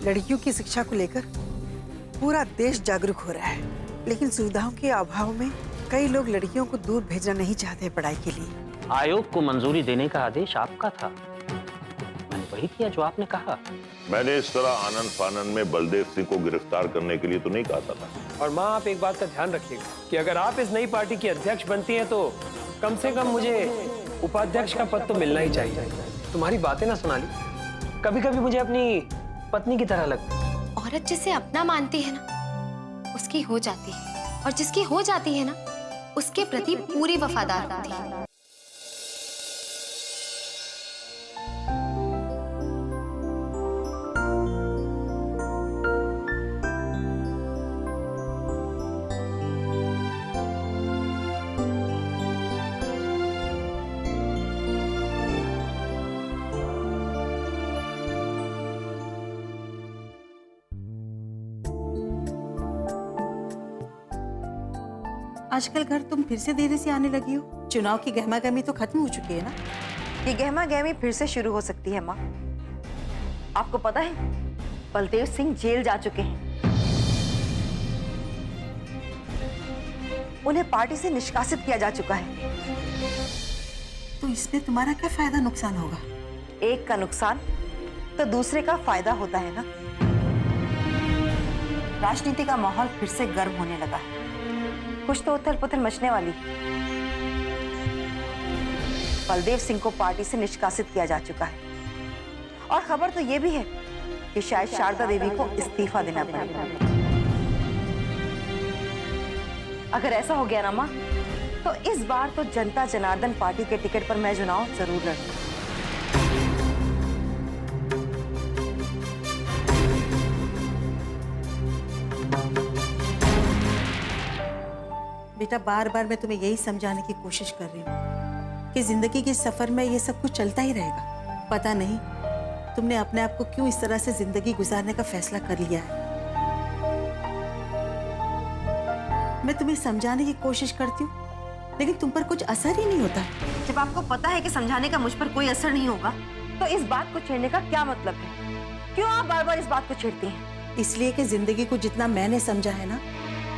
लड़कियों की शिक्षा को लेकर पूरा देश जागरूक हो रहा है, लेकिन सुविधाओं के अभाव में कई लोग लड़कियों को दूर भेजना नहीं चाहते पढ़ाई के लिए। आयोग को मंजूरी देने का आदेश आपका था, मैंने वही किया जो आपने कहा। मैंने इस तरह आनंद फानन में बलदेव सिंह को गिरफ्तार करने के लिए तो नहीं कहा था। और माँ, आप एक बात का ध्यान रखिएगा कि अगर आप इस नई पार्टी की अध्यक्ष बनती हैं तो कम से कम मुझे उपाध्यक्ष का पद तो मिलना ही चाहिए। तुम्हारी बातें ना सोनाली, कभी कभी मुझे अपनी पत्नी की तरह लगती है। औरत जिसे अपना मानती है ना, उसकी हो जाती है, और जिसकी हो जाती है ना, उसके प्रति पूरी वफादार होती है। आजकल घर तुम फिर से देरी से आने लगी हो। चुनाव की गहमागहमी तो खत्म हो चुकी है ना? ये गहमागहमी फिर से शुरू हो सकती है माँ। आपको पता है बलदेव सिंह जेल जा चुके हैं। उन्हें पार्टी से निष्कासित किया जा चुका है। तो इसमें तुम्हारा क्या फायदा नुकसान होगा? एक का नुकसान तो दूसरे का फायदा होता है ना। राजनीति का माहौल फिर से गर्म होने लगा है। कुछ तो उथल पुथल मचने वाली। बलदेव सिंह को पार्टी से निष्कासित किया जा चुका है, और खबर तो यह भी है कि शायद शारदा देवी को इस्तीफा देना पड़ेगा। अगर ऐसा हो गया ना माँ, तो इस बार तो जनता जनार्दन पार्टी के टिकट पर मैं चुनाव जरूर लड़ूंगी। बेटा, बार बार मैं तुम्हें यही समझाने की कोशिश कर रही हूँ कि जिंदगी के सफर में ये सब कुछ चलता ही रहेगा। पता नहीं तुमने अपने आप को क्यों इस तरह से जिंदगी गुजारने का फैसला कर लिया है। मैं तुम्हें समझाने की कोशिश करती हूँ, लेकिन तुम पर कुछ असर ही नहीं होता। जब आपको पता है कि समझाने का मुझ पर कोई असर नहीं होगा, तो इस बात को छेड़ने का क्या मतलब है? क्यों आप बार बार इस बात को छेड़ती हैं? इसलिए कि जिंदगी को जितना मैंने समझा है ना,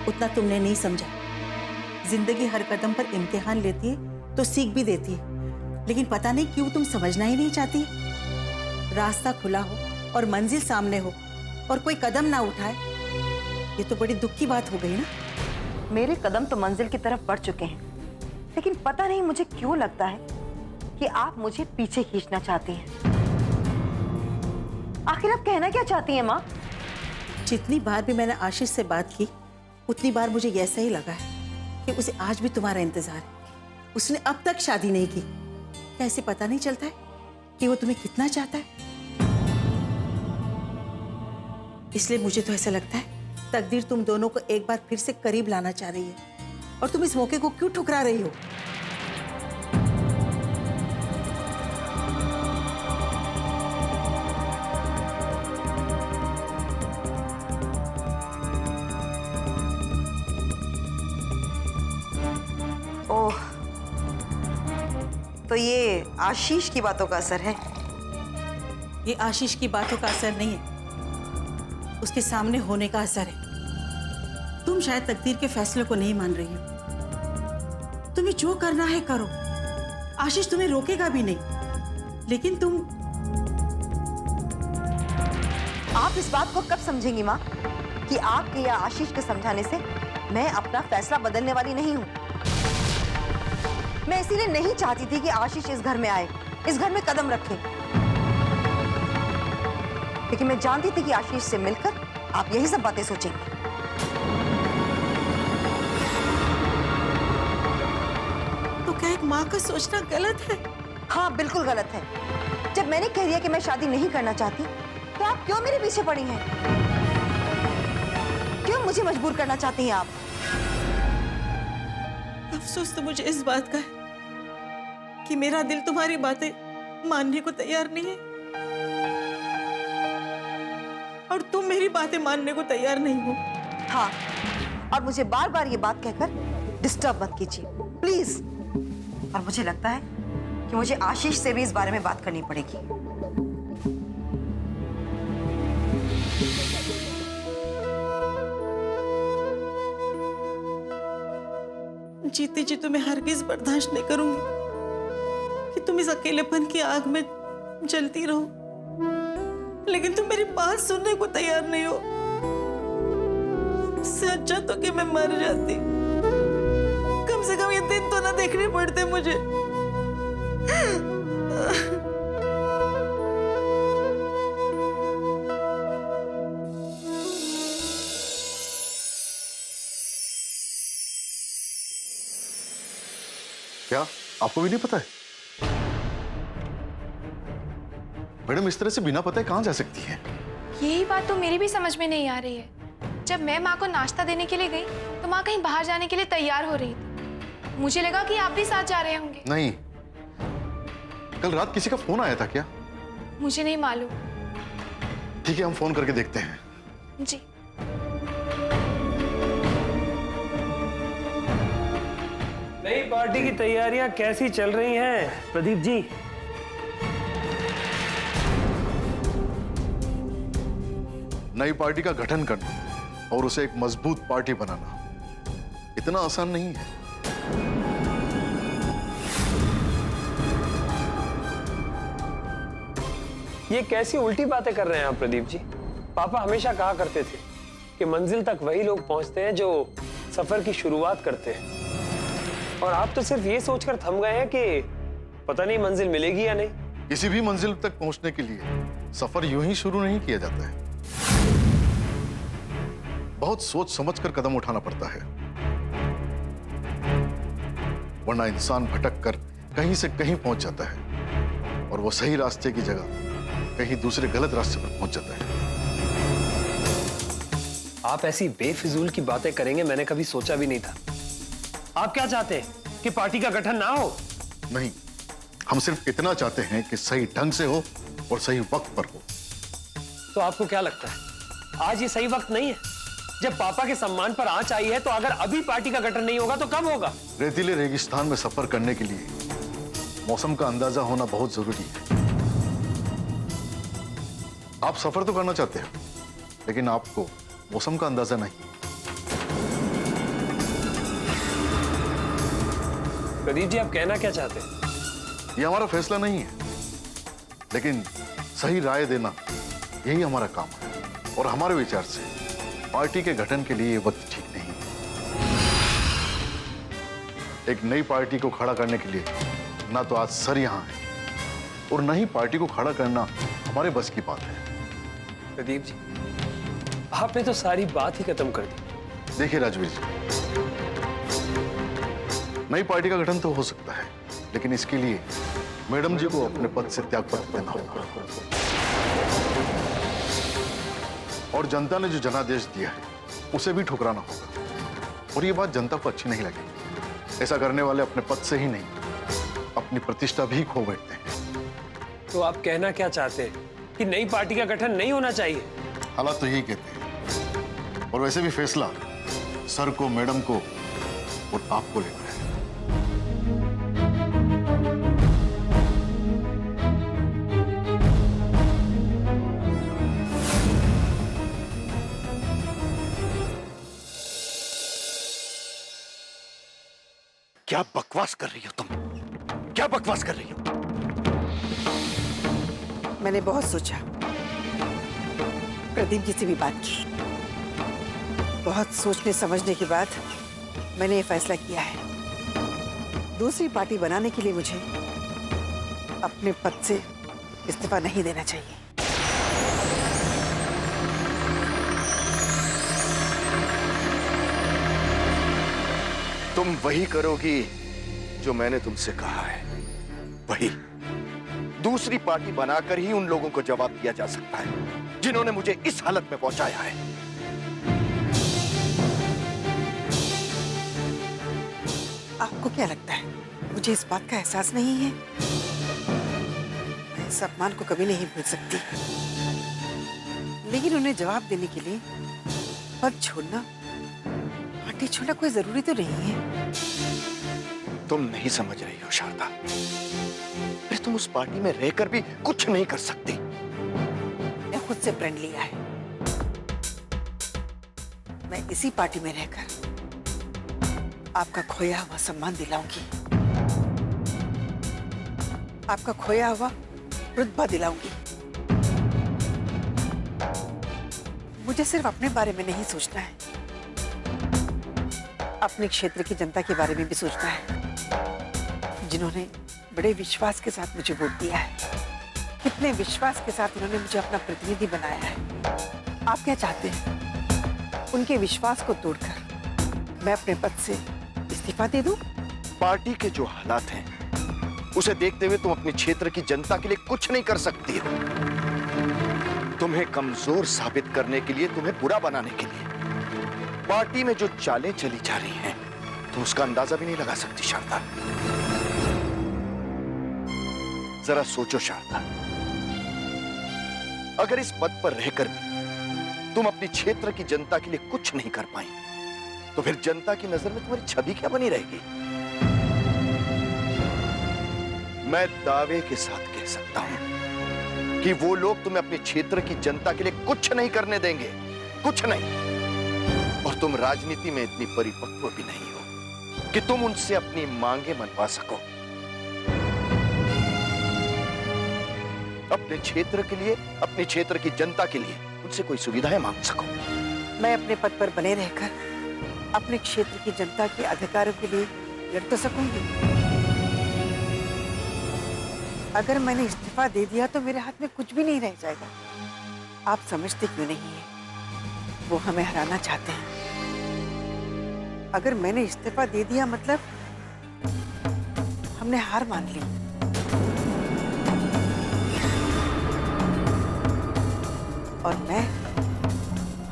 उतना तुमने नहीं समझा। जिंदगी हर कदम पर इम्तिहान लेती है तो सीख भी देती है, लेकिन पता नहीं क्यों तुम समझना ही नहीं चाहती। रास्ता खुला हो और मंजिल सामने हो और कोई कदम ना उठाए, ये तो बड़ी दुख की बात हो गई ना। मेरे कदम तो मंजिल की तरफ बढ़ चुके हैं, लेकिन पता नहीं मुझे क्यों लगता है कि आप मुझे पीछे खींचना चाहती हैं। आखिर आप कहना क्या चाहती हैं माँ? जितनी बार भी मैंने आशीष से बात की, उतनी बार मुझे ऐसा ही लगा है कि उसे आज भी तुम्हारा इंतजार है। उसने अब तक शादी नहीं की। कैसे पता नहीं चलता है कि वो तुम्हें कितना चाहता है? इसलिए मुझे तो ऐसा लगता है तकदीर तुम दोनों को एक बार फिर से करीब लाना चाह रही है, और तुम इस मौके को क्यों ठुकरा रही हो? ओह, तो ये आशीष की बातों का असर है? ये आशीष की बातों का असर नहीं है, उसके सामने होने का असर है। तुम शायद तकदीर के फैसले को नहीं मान रही हो। तुम्हें जो करना है करो, आशीष तुम्हें रोकेगा भी नहीं। लेकिन तुम आप इस बात को कब समझेंगी माँ कि आपके या आशीष के समझाने से मैं अपना फैसला बदलने वाली नहीं हूँ। मैं इसीलिए नहीं चाहती थी कि आशीष इस घर में आए, इस घर में कदम रखे, लेकिन मैं जानती थी कि आशीष से मिलकर आप यही सब बातें सोचेंगे। तो क्या एक माँ का सोचना गलत है? हाँ, बिल्कुल गलत है। जब मैंने कह दिया कि मैं शादी नहीं करना चाहती, तो आप क्यों मेरे पीछे पड़ी हैं? क्यों मुझे मजबूर करना चाहती हैं आप? अफसोस तो मुझे इस बात का है कि मेरा दिल तुम्हारी बातें मानने को तैयार नहीं है, और तुम मेरी बातें मानने को तैयार नहीं हो। हाँ, और मुझे बार बार ये बात कहकर डिस्टर्ब मत कीजिए प्लीज। और मुझे लगता है कि मुझे आशीष से भी इस बारे में बात करनी पड़ेगी। जीते जी तुम्हें हरगिज बर्दाश्त नहीं करूंगी कि तुम इस अकेलेपन की आग में जलती रहो, लेकिन तुम मेरी बात सुनने को तैयार नहीं हो। इससे अच्छा तो कि मैं मर जाती, कम से कम ये दिन तो ना देखने पड़ते मुझे। क्या आपको भी नहीं पता है? मैडम इस तरह से बिना पता कहां जा सकती है? यही बात तो मेरी भी समझ में नहीं आ रही है। जब मैं माँ को नाश्ता देने के लिए गई तो माँ कहीं बाहर जाने के लिए तैयार हो रही थी। मुझे लगा कि आप भी साथ जा रहे होंगे। नहीं, कल रात किसी का फोन आया था क्या? मुझे नहीं मालूम। ठीक है, हम फोन करके देखते हैं। जी। नई पार्टी की तैयारियां कैसी चल रही हैं प्रदीप जी? नई पार्टी का गठन करना और उसे एक मजबूत पार्टी बनाना इतना आसान नहीं है। ये कैसी उल्टी बातें कर रहे हैं आप प्रदीप जी? पापा हमेशा कहा करते थे कि मंजिल तक वही लोग पहुंचते हैं जो सफर की शुरुआत करते हैं, और आप तो सिर्फ ये सोचकर थम गए हैं कि पता नहीं मंजिल मिलेगी या नहीं। किसी भी मंजिल तक पहुंचने के लिए सफर यूं ही शुरू नहीं किया जाता है, बहुत सोच समझकर कदम उठाना पड़ता है, वरना इंसान भटक कर कहीं से कहीं पहुंच जाता है और वो सही रास्ते की जगह कहीं दूसरे गलत रास्ते पर पहुंच जाता है। आप ऐसी बेफिजूल की बातें करेंगे मैंने कभी सोचा भी नहीं था। आप क्या चाहते हैं कि पार्टी का गठन ना हो? नहीं, हम सिर्फ इतना चाहते हैं कि सही ढंग से हो और सही वक्त पर हो। तो आपको क्या लगता है आज ये सही वक्त नहीं है? जब पापा के सम्मान पर आंच आई है तो अगर अभी पार्टी का गठन नहीं होगा तो कब होगा? रेतीले रेगिस्तान में सफर करने के लिए मौसम का अंदाजा होना बहुत जरूरी है। आप सफर तो करना चाहते हैं, लेकिन आपको मौसम का अंदाजा नहीं। प्रदीप जी आप कहना क्या चाहते हैं? ये हमारा फैसला नहीं है, लेकिन सही राय देना यही हमारा काम है, और हमारे विचार से पार्टी के गठन के लिए ये वक्त ठीक नहीं है। एक नई पार्टी को खड़ा करने के लिए ना तो आज सर यहां है और न ही पार्टी को खड़ा करना हमारे बस की बात है। प्रदीप जी आपने तो सारी बात ही खत्म कर दी। देखिए राजवीर जी, नई पार्टी का गठन तो हो सकता है, लेकिन इसके लिए मैडम जी को अपने पद से त्यागपत्र देना होगा, और जनता ने जो जनादेश दिया है उसे भी ठुकराना होगा, और ये बात जनता को अच्छी नहीं लगेगी। ऐसा करने वाले अपने पद से ही नहीं, अपनी प्रतिष्ठा भी खो बैठते हैं। तो आप कहना क्या चाहते हैं कि नई पार्टी का गठन नहीं होना चाहिए? हालात तो यही कहते हैं, और वैसे भी फैसला सर को, मैडम को और आपको लेना है। क्या बकवास कर रही हो तुम? क्या बकवास कर रही हो? मैंने बहुत सोचा, प्रदीप जी से भी बात की, बहुत सोचने समझने के बाद मैंने ये फैसला किया है। दूसरी पार्टी बनाने के लिए मुझे अपने पद से इस्तीफा नहीं देना चाहिए। तुम वही करोगी जो मैंने तुमसे कहा है, वही। दूसरी पार्टी बनाकर ही उन लोगों को जवाब दिया जा सकता है जिन्होंने मुझे इस हालत में पहुंचाया है। आपको क्या लगता है मुझे इस बात का एहसास नहीं है? मैं इस अपमान को कभी नहीं भूल सकती, लेकिन उन्हें जवाब देने के लिए पद छोड़ना, पार्टी छोड़ना कोई जरूरी तो नहीं है। तुम नहीं समझ रही हो शारदा, फिर तुम उस पार्टी में रहकर भी कुछ नहीं कर सकती। मैं खुद से प्रण लिया है, मैं इसी पार्टी में रहकर आपका खोया हुआ सम्मान दिलाऊंगी, आपका खोया हुआ रुतबा दिलाऊंगी। मुझे सिर्फ अपने बारे में नहीं सोचना है, अपने क्षेत्र की जनता के बारे में भी सोचना है, जिन्होंने बड़े विश्वास के साथ मुझे वोट दिया है। कितने विश्वास के साथ उन्होंने मुझे अपना प्रतिनिधि बनाया है। आप क्या चाहते हैं? उनके विश्वास को तोड़कर मैं अपने पद से इस्तीफा दे दूं? पार्टी के जो हालात हैं उसे देखते हुए तुम अपने क्षेत्र की जनता के लिए कुछ नहीं कर सकती हो। तुम्हें कमजोर साबित करने के लिए, तुम्हें बुरा बनाने के लिए पार्टी में जो चालें चली जा रही हैं, तुम उसका अंदाजा भी नहीं लगा सकती शारदा। जरा सोचो शारदा, अगर इस पद पर रहकर भी तुम अपने क्षेत्र की जनता के लिए कुछ नहीं कर पाई, तो फिर जनता की नजर में तुम्हारी छवि क्या बनी रहेगी? मैं दावे के साथ कह सकता हूं कि वो लोग तुम्हें अपने क्षेत्र की जनता के लिए कुछ नहीं करने देंगे, कुछ नहीं। और तुम राजनीति में इतनी परिपक्व भी नहीं हो कि तुम उनसे अपनी मांगे मनवा सको। अपने क्षेत्र के लिए, अपने क्षेत्र की जनता के लिए उनसे कोई सुविधाएं मांग सको। मैं अपने पद पर बने रहकर अपने क्षेत्र की जनता के अधिकारों के लिए लड़ तो सकूंगी। अगर मैंने इस्तीफा दे दिया तो मेरे हाथ में कुछ भी नहीं रह जाएगा। आप समझते क्यों नहीं है? वो हमें हराना चाहते हैं। अगर मैंने इस्तीफा दे दिया मतलब हमने हार मान ली। और मैं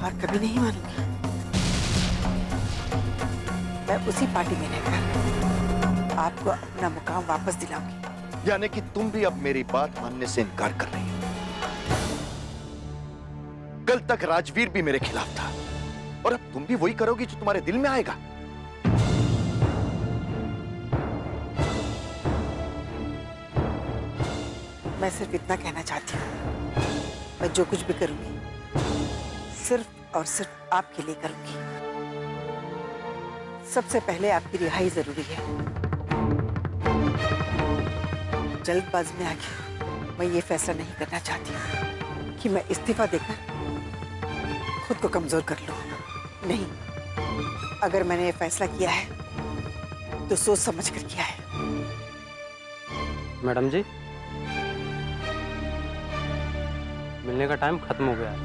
हार कभी नहीं मानूंगी। मैं उसी पार्टी में रहकर आपको अपना मुकाम वापस दिलाऊंगी। यानी कि तुम भी अब मेरी बात मानने से इनकार कर रही हो। कल तक राजवीर भी मेरे खिलाफ था और अब तुम भी वही करोगी जो तुम्हारे दिल में आएगा। मैं सिर्फ इतना कहना चाहती हूँ, मैं जो कुछ भी करूंगी सिर्फ और सिर्फ आपके लिए करूंगी। सबसे पहले आपकी रिहाई जरूरी है। जल्दबाजी में आके मैं ये फैसला नहीं करना चाहती कि मैं इस्तीफा देकर खुद को कमजोर कर लूं। नहीं, अगर मैंने ये फैसला किया है तो सोच समझ कर किया है। मैडम जी, मिलने का टाइम खत्म हो गया है।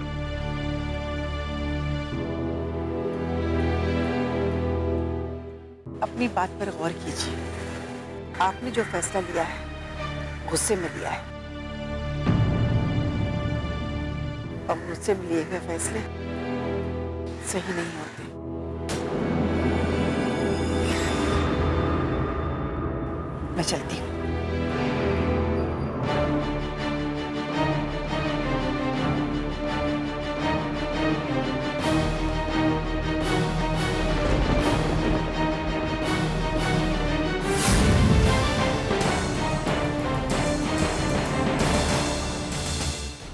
अपनी बात पर गौर कीजिए। आपने जो फैसला लिया है गुस्से में लिया है, और मुझसे लिए हुए फैसले सही नहीं होते। मैं चलती हूँ।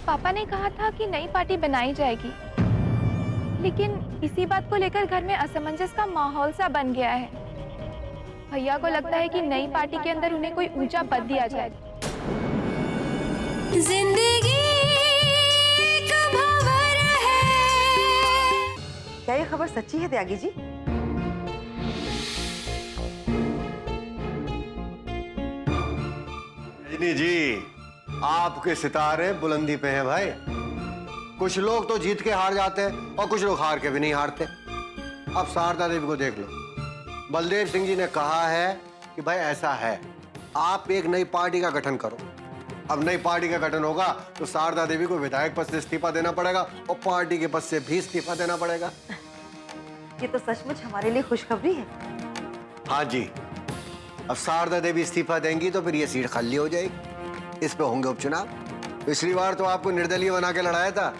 पापा ने कहा था कि नई पार्टी बनाई जाएगी, लेकिन इसी बात को लेकर घर में असमंजस का माहौल सा बन गया है। भैया को लगता है कि नई पार्टी के अंदर उन्हें कोई ऊंचा पद दिया जाएगा। जिंदगी का भंवर है। क्या ये खबर सच्ची है त्यागी जी? रजनी जी, आपके सितारे बुलंदी पे हैं भाई। कुछ लोग तो जीत के हार जाते हैं और कुछ लोग हार के भी नहीं हारते। अब शारदा देवी को देख लो। बलदेव सिंह जी ने कहा है कि भाई ऐसा है, आप एक नई पार्टी का गठन करो। अब नई पार्टी का गठन होगा तो शारदा देवी को विधायक पद से इस्तीफा देना पड़ेगा और पार्टी के पद से भी इस्तीफा देना पड़ेगा। ये तो सचमुच हमारे लिए खुशखबरी है। हाँ जी, अब शारदा देवी इस्तीफा देंगी तो फिर ये सीट खाली हो जाएगी। इस पे होंगे उपचुनाव। पिछली बार तो आपको निर्दलीय बना के लड़ाया था,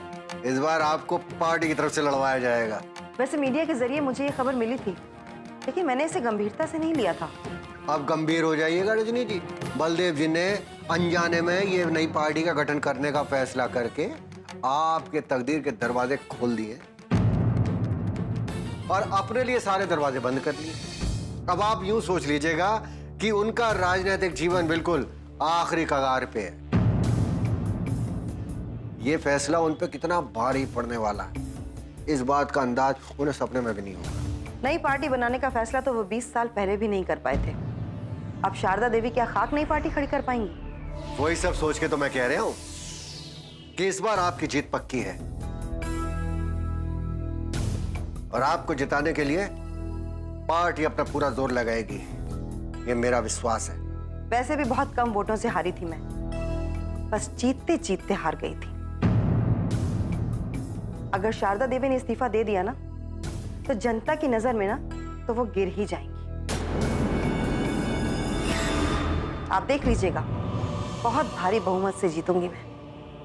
इस बार आपको पार्टी की तरफ से लड़वाया जाएगा। वैसे मीडिया के जरिए मुझे ये खबर मिली थी, लेकिन मैंने इसे गंभीरता से नहीं लिया था। अब गंभीर हो जाइएगा रजनी जी। बलदेव जी ने अनजाने में ये नई पार्टी का गठन करने का फैसला करके आपके तकदीर के दरवाजे खोल दिए और अपने लिए सारे दरवाजे बंद कर लिए। अब आप यूं सोच लीजिएगा कि उनका राजनीतिक जीवन बिल्कुल आखिरी कगार पे है। ये फैसला उन पे कितना भारी पड़ने वाला है, इस बात का अंदाज उन्हें सपने में भी नहीं होगा। नई पार्टी बनाने का फैसला तो वो 20 साल पहले भी नहीं कर पाए थे। अब शारदा देवी क्या खाक नई पार्टी खड़ी कर पाएंगी? वही सब सोच के तो मैं कह रहा हूं कि इस बार आपकी जीत पक्की है और आपको जिताने के लिए पार्टी अपना पूरा जोर लगाएगी, ये मेरा विश्वास है। वैसे भी बहुत कम वोटों से हारी थी मैं, बस जीतते जीतते हार गई थी। अगर शारदा देवी ने इस्तीफा दे दिया ना, तो जनता की नजर में ना तो वो गिर ही जाएंगी। आप देख लीजिएगा, बहुत भारी बहुमत से जीतूंगी मैं।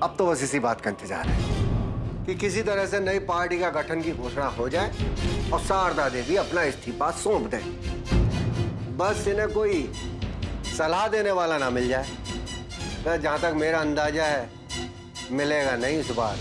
अब तो बस इसी बात का इंतजार है कि किसी तरह से नई पार्टी का गठन की घोषणा हो जाए और शारदा देवी अपना इस्तीफा सौंप दें। बस इन्हें कोई सलाह देने वाला ना मिल जाए। तो जहां तक मेरा अंदाजा है, मिलेगा नहीं इस बार।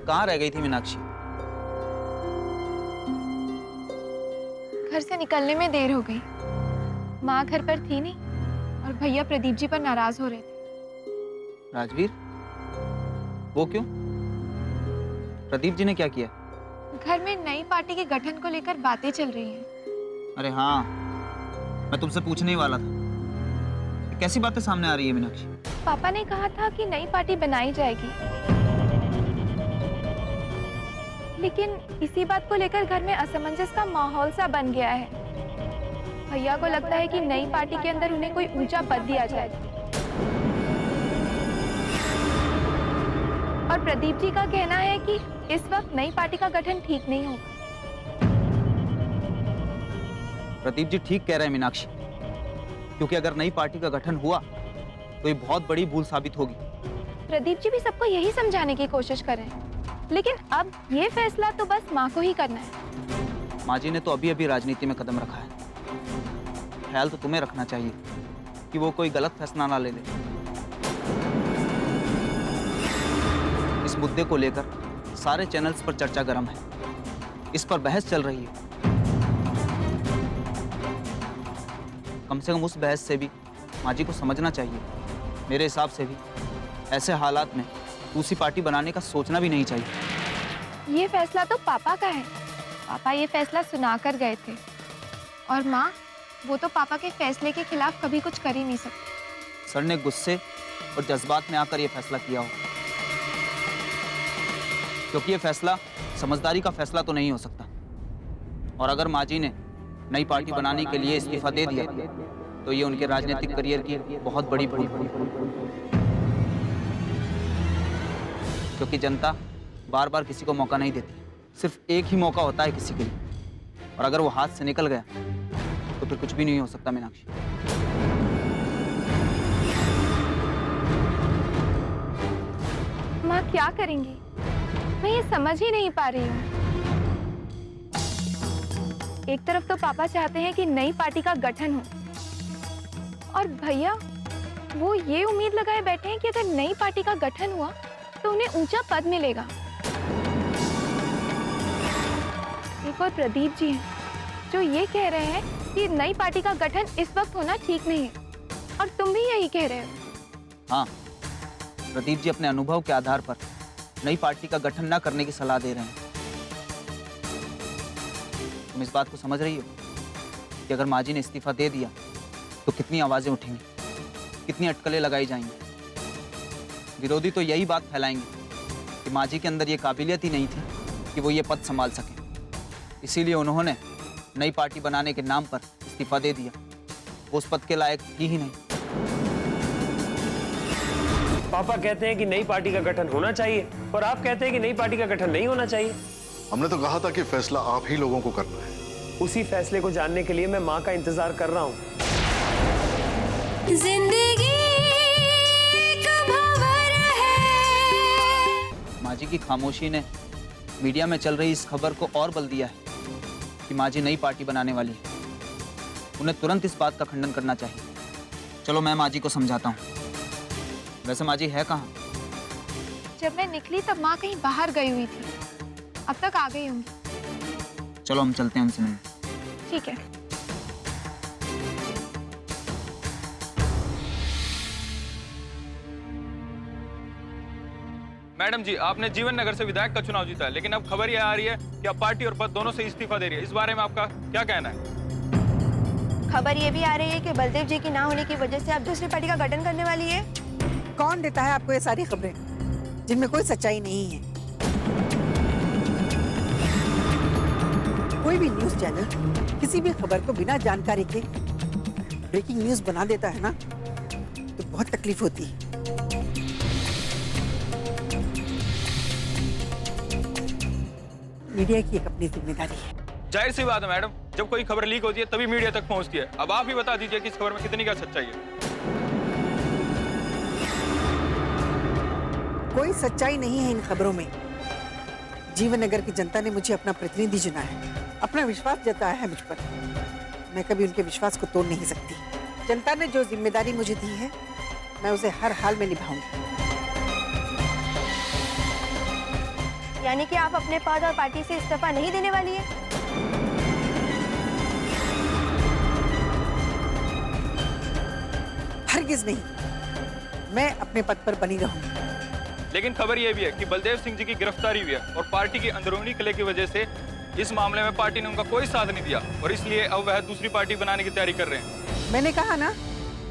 कहाँ रह गई थी मीनाक्षी? घर से निकलने में देर हो गई। माँ घर पर थी नहीं और भैया प्रदीप जी पर नाराज हो रहे थे। राजवीर, वो क्यों? प्रदीप जी ने क्या किया? घर में नई पार्टी के गठन को लेकर बातें चल रही हैं। अरे हाँ, मैं तुमसे पूछने ही वाला था। कैसी बातें सामने आ रही है मीनाक्षी? पापा ने कहा था कि नई पार्टी बनाई जाएगी, लेकिन इसी बात को लेकर घर में असमंजस का माहौल सा बन गया है। भैया को लगता है कि नई पार्टी के अंदर उन्हें कोई ऊंचा पद दिया जाए और प्रदीप जी का कहना है कि इस वक्त नई पार्टी का गठन ठीक नहीं होगा। प्रदीप जी ठीक कह रहे हैं मीनाक्षी, क्योंकि अगर नई पार्टी का गठन हुआ तो ये बहुत बड़ी भूल साबित होगी। प्रदीप जी भी सबको यही समझाने की कोशिश कर रहे हैं, लेकिन अब ये फैसला तो बस माँ को ही करना है। माँ जी ने तो अभी अभी राजनीति में कदम रखा है। ख्याल तो तुम्हें रखना चाहिए कि वो कोई गलत फैसला ना ले ले। इस मुद्दे को लेकर सारे चैनल्स पर चर्चा गर्म है, इस पर बहस चल रही है। कम से कम उस बहस से भी माँ जी को समझना चाहिए। मेरे हिसाब से भी ऐसे हालात में दूसरी पार्टी बनाने का सोचना भी नहीं चाहिए। ये फैसला तो पापा का है। पापा ये फैसला सुना कर गए थे और माँ, वो तो पापा के फैसले के खिलाफ कभी कुछ कर ही नहीं सकती। सर ने गुस्से और जज्बात में आकर ये फैसला किया हो, क्योंकि ये फैसला समझदारी का फैसला तो नहीं हो सकता। और अगर माँ जी ने नई पार्टी बनाने के लिए इस्तीफा दे दिया तो ये उनके राजनीतिक करियर की बहुत बड़ी भूल होगी, क्योंकि जनता बार बार किसी को मौका नहीं देती। सिर्फ एक ही मौका होता है किसी के लिए, और अगर वो हाथ से निकल गया तो फिर कुछ भी नहीं हो सकता। मीनाक्षी, माँ क्या करेंगी, मैं ये समझ ही नहीं पा रही हूँ। एक तरफ तो पापा चाहते हैं कि नई पार्टी का गठन हो, और भैया वो ये उम्मीद लगाए बैठे हैं कि अगर नई पार्टी का गठन हुआ तो उन्हें ऊंचा पद मिलेगा। एक और प्रदीप जी हैं जो ये कह रहे हैं कि नई पार्टी का गठन इस वक्त होना ठीक नहीं है, और तुम भी यही कह रहे हो। हाँ, प्रदीप जी अपने अनुभव के आधार पर नई पार्टी का गठन न करने की सलाह दे रहे हैं। तुम इस बात को समझ रही हो कि अगर माँ जी ने इस्तीफा दे दिया तो कितनी आवाजें उठेंगी, कितनी अटकलें लगाई जाएंगी। विरोधी तो यही बात फैलाएंगे कि माँ जी के अंदर ये काबिलियत ही नहीं थी कि वो ये पद संभाल सके, इसीलिए उन्होंने नई पार्टी बनाने के नाम पर इस्तीफा दे दिया। वो उस पद के लायक थी ही नहीं। पापा कहते हैं कि नई पार्टी का गठन होना चाहिए और आप कहते हैं कि नई पार्टी का गठन नहीं होना चाहिए। हमने तो कहा था कि फैसला आप ही लोगों को करना है। उसी फैसले को जानने के लिए मैं माँ का इंतजार कर रहा हूँ। जिंदगी एक भंवर है। माँ जी की खामोशी ने मीडिया में चल रही इस खबर को और बल दिया है कि माँ जी नई पार्टी बनाने वाली है। उन्हें तुरंत इस बात का खंडन करना चाहिए। चलो मैं माँ जी को समझाता हूँ। वैसे माँ जी है कहाँ? जब मैं निकली तब माँ कहीं बाहर गई हुई थी, अब तक आ गई होंगी। चलो हम चलते हैं उनसे मिलने। ठीक है। मैडम जी, आपने जीवन नगर से विधायक का चुनाव जीता है, लेकिन अब खबर यह आ रही है कि आप पार्टी और पद दोनों से इस्तीफा दे रही है। इस बारे में आपका क्या कहना है? खबर ये भी आ रही है कि बलदेव जी की ना होने की वजह से आप दूसरी पार्टी का गठन करने वाली है। कौन देता है आपको ये सारी खबरें जिनमें कोई सच्चाई नहीं है? कोई भी न्यूज़ चैनल किसी भी खबर को बिना जानकारी के ब्रेकिंग न्यूज़ बना देता है ना, तो बहुत तकलीफ होती है। मीडिया की एक अपनी जिम्मेदारी है। जाहिर सी बात है मैडम, जब कोई खबर लीक होती है तभी मीडिया तक पहुंचती है। अब आप ही बता दीजिए कि इस खबर में कितनी क्या सच्चाई है। कोई सच्चाई नहीं है इन खबरों में। जीवन नगर की जनता ने मुझे अपना प्रतिनिधि चुना है, अपना विश्वास जताया है मुझ पर। मैं कभी उनके विश्वास को तोड़ नहीं सकती। जनता ने जो जिम्मेदारी मुझे दी है, मैं उसे हर हाल में निभाऊंगी। यानी कि आप अपने पद और पार्टी से इस्तीफा नहीं देने वाली है? हरगिज नहीं, मैं अपने पद पर बनी रहूंगी। लेकिन खबर यह भी है कि बलदेव सिंह जी की गिरफ्तारी हुई है और पार्टी की अंदरूनी कलह की वजह से इस मामले में पार्टी ने उनका कोई साथ नहीं दिया और इसलिए अब वह दूसरी पार्टी बनाने की तैयारी कर रहे हैं। मैंने कहा ना,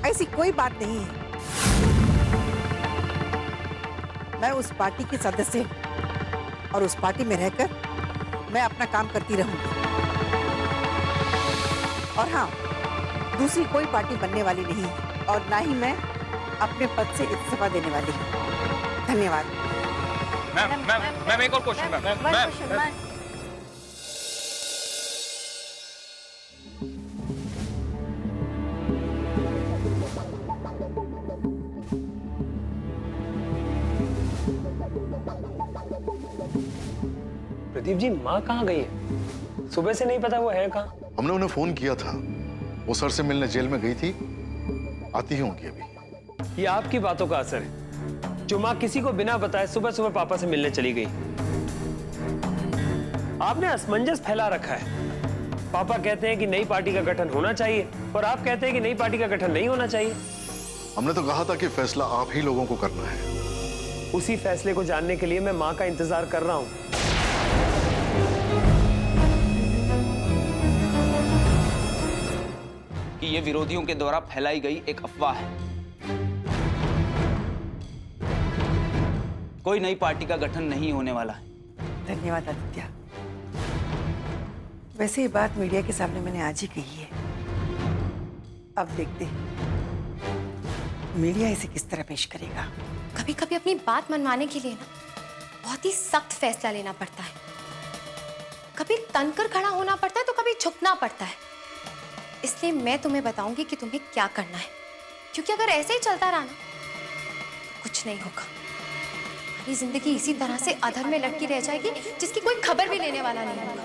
ऐसी कोई बात नहीं है। मैं उस पार्टी की सदस्य हूँ और उस पार्टी में रहकर मैं अपना काम करती रहूंगी। और हाँ, दूसरी कोई पार्टी बनने वाली नहीं है और ना ही मैं अपने पद से इस्तीफा देने वाली हूँ। धन्यवाद। मैम एक और क्वेश्चन मैम। प्रदीप जी, माँ कहाँ गई है? सुबह से नहीं पता वो है कहाँ। हमने उन्हें फोन किया था, वो सर से मिलने जेल में गई थी, आती ही होंगी अभी। ये आपकी बातों का असर है। जो माँ किसी को बिना बताए सुबह सुबह पापा से मिलने चली गई। आपने असमंजस फैला रखा है। पापा कहते हैं कि नई पार्टी का गठन होना चाहिए और आप कहते हैं कि नई पार्टी का गठन नहीं होना चाहिए। हमने तो कहा था कि फैसला आप ही लोगों को करना है। उसी फैसले को जानने के लिए मैं माँ का इंतजार कर रहा हूँ। कि ये विरोधियों के द्वारा फैलाई गई एक अफवाह है। कोई नई पार्टी का गठन नहीं होने वाला है। धन्यवाद आदित्य। वैसे ये बात मीडिया के सामने मैंने आज ही कही है। अब देखते हैं मीडिया इसे किस तरह पेश करेगा। कभी कभी अपनी बात मनवाने के लिए ना बहुत ही सख्त फैसला लेना पड़ता है। कभी तनकर खड़ा होना पड़ता है तो कभी झुकना पड़ता है। इसलिए मैं तुम्हें बताऊंगी कि तुम्हें क्या करना है, क्योंकि अगर ऐसे ही चलता रहा ना तो कुछ नहीं होगा। हमारी जिंदगी इसी तरह से अधर में लटकी रह जाएगी जिसकी कोई खबर भी लेने वाला नहीं है।